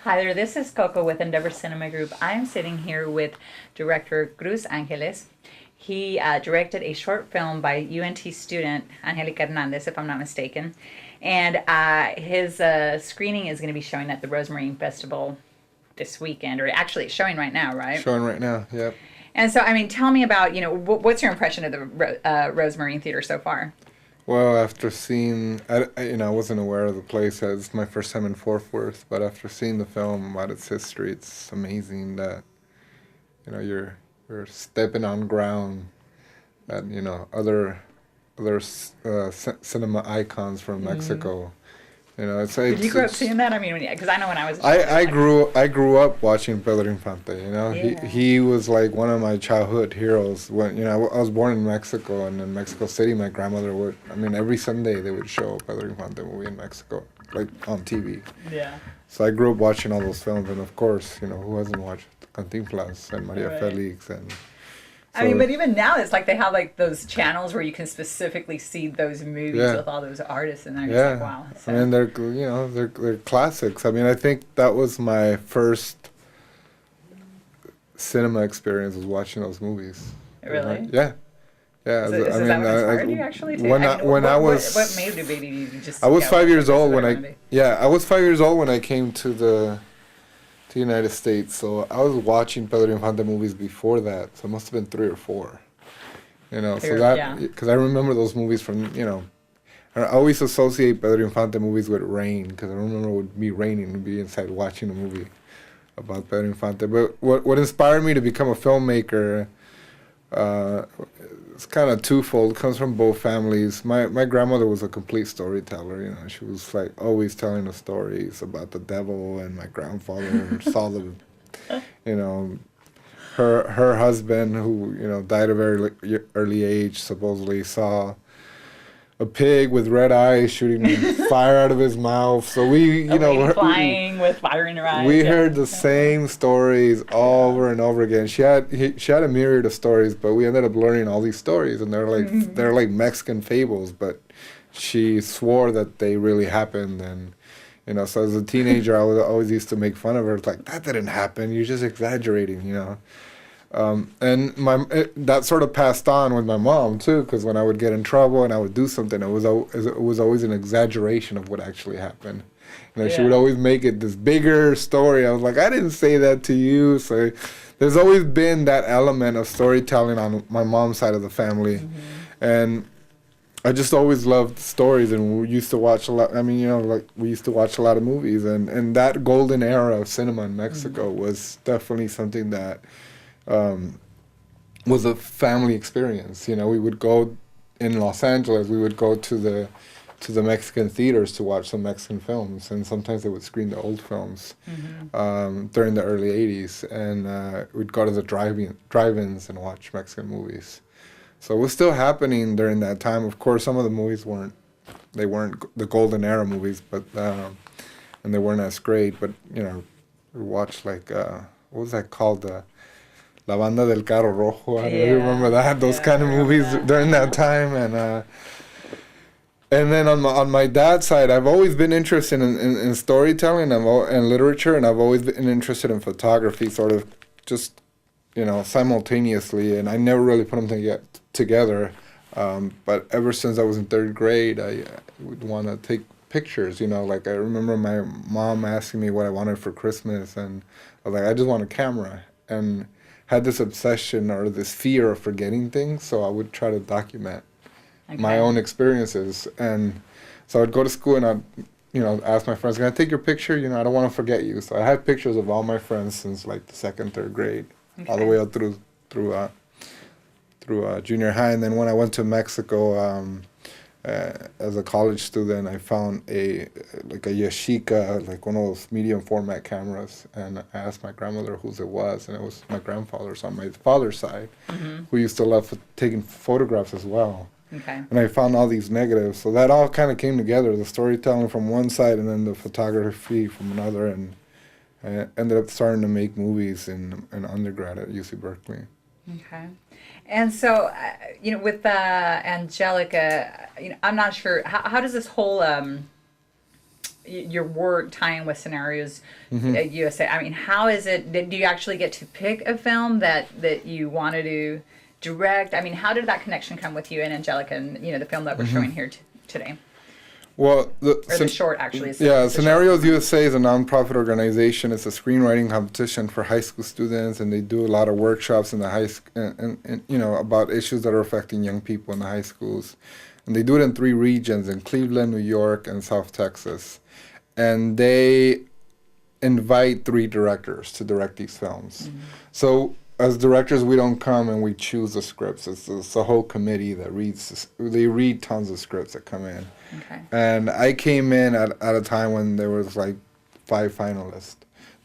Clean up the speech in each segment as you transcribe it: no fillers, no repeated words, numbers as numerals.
Hi there, this is Coco with Endeavor Cinema Group. I am sitting here with director Cruz Angeles. He directed a short film by UNT student Angelica Hernandez, if I'm not mistaken. And his screening is going to be showing at the Rosemarine Festival this weekend, or actually it's showing right now, right? Showing right now, yep. And so, I mean, tell me about, what's your impression of the Rosemarine Theater so far? Well, after seeing, I wasn't aware of the place. It's my first time in Fort Worth, but after seeing the film about its history, it's amazing that you're stepping on ground that other cinema icons from Mexico. Did you grow up seeing that? I mean, because I know when I was a child, I grew up watching Pedro Infante. Yeah. He was like one of my childhood heroes. When I was born in Mexico, and in Mexico City, my grandmother would. I mean, every Sunday they would show a Pedro Infante movie in Mexico, like on TV. Yeah. So I grew up watching all those films, and of course, who hasn't watched Cantinflas and Maria Right. Felix and. I mean, So, but even now, it's like they have like those channels where you can specifically see those movies Yeah. with all those artists in there. And Yeah, It's like, wow. I mean they're classics. I mean, I think that was my first cinema experience was watching those movies. Really? Yeah, yeah. Is that what inspired you actually? When I was what made you just? I was go, 5 years "This is old what when I I wanna be"? yeah I was 5 years old when I came to the United States. So I was watching Pedro Infante movies before that. So it must have been 3 or 4. So Yeah. because I remember those movies from I always associate Pedro Infante movies with rain because I remember it would be raining and be inside watching a movie about Pedro Infante. But what inspired me to become a filmmaker, uh, it's kind of twofold. It comes from both families. My grandmother was a complete storyteller. She was like always telling us stories about the devil, and my grandfather saw the, you know, her husband who died at a very early age supposedly saw a pig with red eyes shooting fire out of his mouth. So we, A lady flying with fire in her eyes. we Yeah. heard the same stories over and over again. She had a myriad of stories, but we ended up learning all these stories, and they're like Mexican fables. But she swore that they really happened, and so as a teenager, I was always used to make fun of her. It's like that didn't happen. You're just exaggerating. And that sort of passed on with my mom too, because when I would get in trouble and I would do something, it was always an exaggeration of what actually happened. She would Yeah. always make it this bigger story. I was like, I didn't say that to you. So there's always been that element of storytelling on my mom's side of the family, and I just always loved stories, and we used to watch a lot. I mean, like we used to watch a lot of movies, and that golden era of cinema in Mexico was definitely something that was a family experience. We would go in Los Angeles. We would go to the Mexican theaters to watch some Mexican films, and sometimes they would screen the old films during the early '80s, and we'd go to the drive-ins and watch Mexican movies. So it was still happening during that time. Of course, some of the movies weren't the golden era movies, but and they weren't as great. But we watched like what was that called? La Banda del Carro Rojo. I don't know if you remember that. Those Yeah, kind of I remember movies that. during that time, and then on my dad's side, I've always been interested in storytelling and literature, and I've always been interested in photography, sort of just simultaneously, and I never really put them together. But ever since I was in third grade, I would want to take pictures. Like I remember my mom asking me what I wanted for Christmas, and I was like, I just want a camera, and had this obsession or this fear of forgetting things, so I would try to document my own experiences. And so I'd go to school and I'd ask my friends, can I take your picture? I don't want to forget you. So I have pictures of all my friends since like the second, third grade, all the way up through junior high. And then when I went to Mexico as a college student, I found a Yashica, like one of those medium format cameras, and I asked my grandmother whose it was, and it was my grandfather's on my father's side, who used to love taking photographs as well. Okay. And I found all these negatives, so that all kind of came together, the storytelling from one side and then the photography from another, and I ended up starting to make movies in undergrad at UC Berkeley. Okay. And so, with Angelica, I'm not sure how does this whole your work tying with scenarios at USA. I mean, how is it? Do you actually get to pick a film that you wanted to direct? I mean, how did that connection come with you and Angelica, and the film that we're showing here today? Well, The short actually. Scenarios USA is a nonprofit organization. It's a screenwriting competition for high school students, and they do a lot of workshops in the high school, and about issues that are affecting young people in the high schools. And they do it in 3 regions: in Cleveland, New York, and South Texas. And they invite 3 directors to direct these films. So as directors, we don't come and we choose the scripts. It's a whole committee that they read tons of scripts that come in. Okay. And I came in at a time when there was like 5 finalists,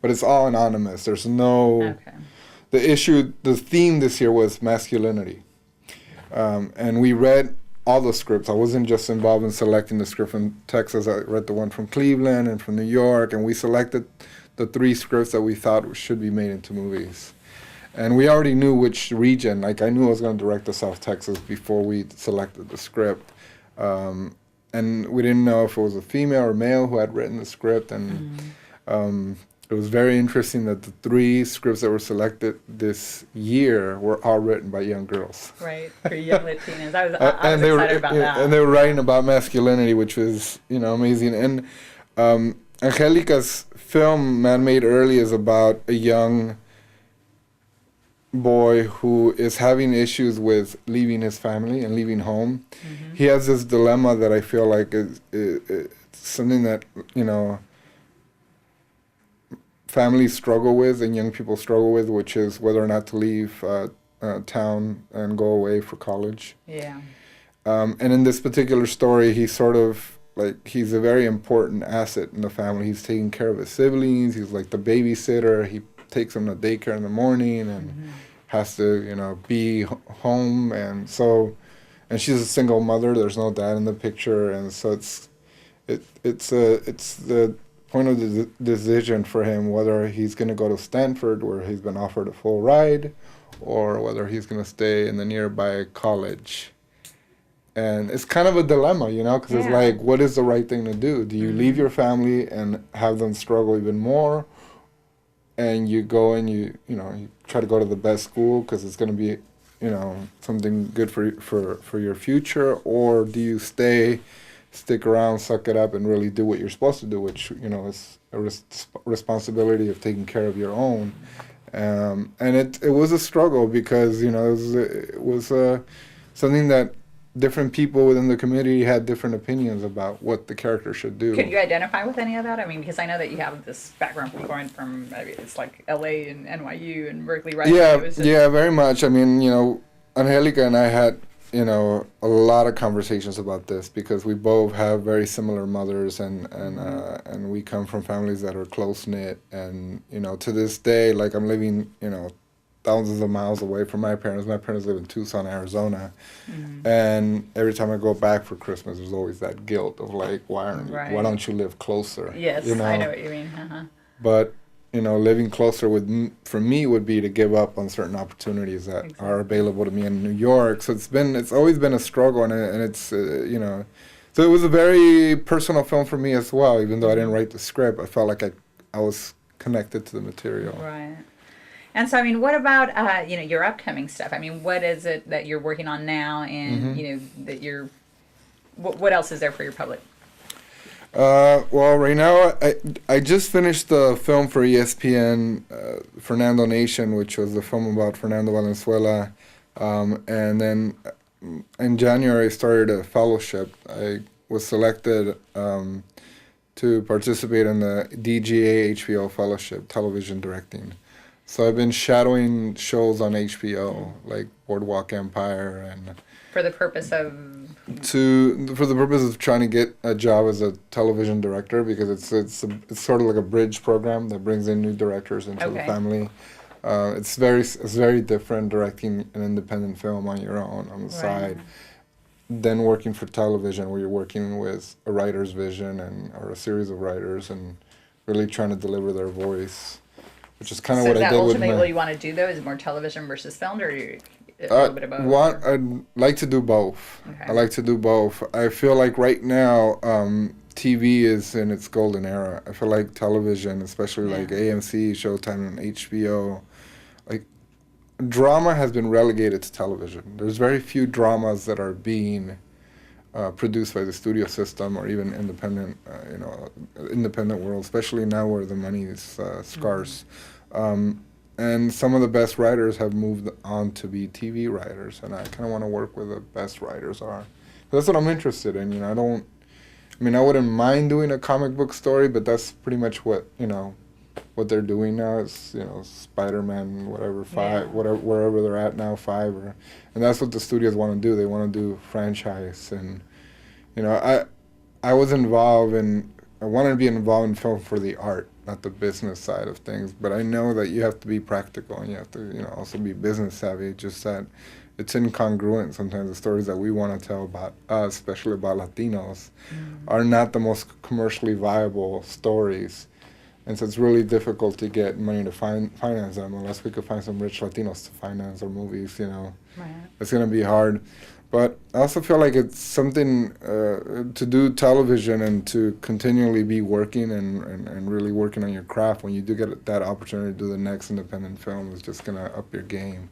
but it's all anonymous. There's no. Okay. The theme this year was masculinity, and we read all the scripts. I wasn't just involved in selecting the script from Texas. I read the one from Cleveland and from New York, and we selected the 3 scripts that we thought should be made into movies. And we already knew which region. Like, I knew I was going to direct the South Texas before we selected the script. And we didn't know if it was a female or male who had written the script. And it was very interesting that the 3 scripts that were selected this year were all written by young girls. Right, for young Latinas. I was excited about that. And they were writing about masculinity, which was, amazing. And Angelica's film, Man Made Early, is about a young boy who is having issues with leaving his family and leaving home. He has this dilemma that I feel like is something that, families struggle with and young people struggle with, which is whether or not to leave town and go away for college. Yeah. And in this particular story, he's a very important asset in the family. He's taking care of his siblings. He's like the babysitter. He takes them to daycare in the morning and has to, be home. And she's a single mother. There's no dad in the picture. And so it's the point of the decision for him whether he's going to go to Stanford, where he's been offered a full ride, or whether he's going to stay in the nearby college. And it's kind of a dilemma, because it's like, what is the right thing to do? Do you leave your family and have them struggle even more? And you go and you try to go to the best school because it's going to be, something good for your future? Or do you stick around, suck it up, and really do what you're supposed to do, which, is a responsibility of taking care of your own. And it was a struggle because, it was something that different people within the community had different opinions about what the character should do. Could you identify with any of that? I mean, because I know that you have this background from going from, it's like LA and NYU and Berkeley, right? Yeah, very much. I mean, Angelica and I had, a lot of conversations about this because we both have very similar mothers and we come from families that are close-knit. And, to this day, like, I'm living, thousands of miles away from my parents. My parents live in Tucson, Arizona. And every time I go back for Christmas, there's always that guilt of like, why don't you live closer? Yes, I know what you mean. But, living closer for me would be to give up on certain opportunities that are available to me in New York. So it's always been a struggle, and it's, so it was a very personal film for me as well. Even though I didn't write the script, I felt like I was connected to the material. Right. And so, I mean, what about, your upcoming stuff? I mean, what is it that you're working on now and, that what else is there for your public? Well, right now, I just finished the film for ESPN, Fernando Nation, which was the film about Fernando Valenzuela. And then in January, I started a fellowship. I was selected to participate in the DGA HBO Fellowship, television directing. So I've been shadowing shows on HBO, like Boardwalk Empire, and for the purpose of trying to get a job as a television director, because it's sort of like a bridge program that brings in new directors into the family. It's very different directing an independent film on your own on the side than working for television, where you're working with a writer's vision or a series of writers and really trying to deliver their voice. Which is kind of what I did with So is that ultimately what you want to do, though? Is it more television versus film, or a little bit of both? I'd like to do both. Okay. I like to do both. I feel like right now, TV is in its golden era. I feel like television, especially like Yeah. AMC, Showtime, and HBO, like drama has been relegated to television. There's very few dramas that are being produced by the studio system or even independent, independent world, especially now where the money is scarce. And some of the best writers have moved on to be TV writers, and I kind of want to work where the best writers are. That's what I'm interested in. I wouldn't mind doing a comic book story, but that's pretty much what what they're doing now. Is Spider-Man, whatever five, Yeah. whatever wherever they're at now, five, and that's what the studios want to do. They want to do franchise, and I was involved in. I wanted to be involved in film for the art, not the business side of things. But I know that you have to be practical and you have to, also be business savvy. Just that it's incongruent sometimes. The stories that we want to tell about us, especially about Latinos, are not the most commercially viable stories. And so it's really difficult to get money to finance them unless we could find some rich Latinos to finance our movies, Right. It's going to be hard. But I also feel like it's something to do television and to continually be working and really working on your craft. When you do get that opportunity to do the next independent film, is just going to up your game.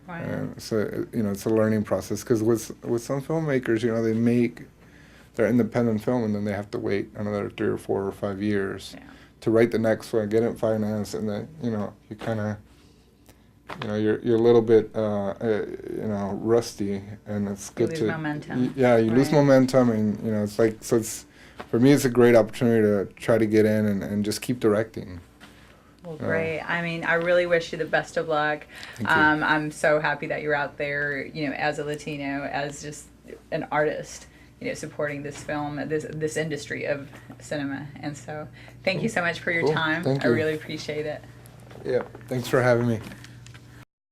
Right. So, it's a learning process. Because with some filmmakers, they make their independent film and then they have to wait another 3 or 4 or 5 years to write the next one, get it financed, and then, you kind of... you're a little bit, rusty, and it's good lose to momentum. you lose Right. momentum, and it's like for me it's a great opportunity to try to get in and just keep directing. Well, great. I really wish you the best of luck. Thank you. I'm so happy that you're out there, as a Latino, as just an artist, supporting this film, this industry of cinema. And so, thank you so much for your Cool. time. Thank I you. really appreciate it. Yeah, thanks for having me.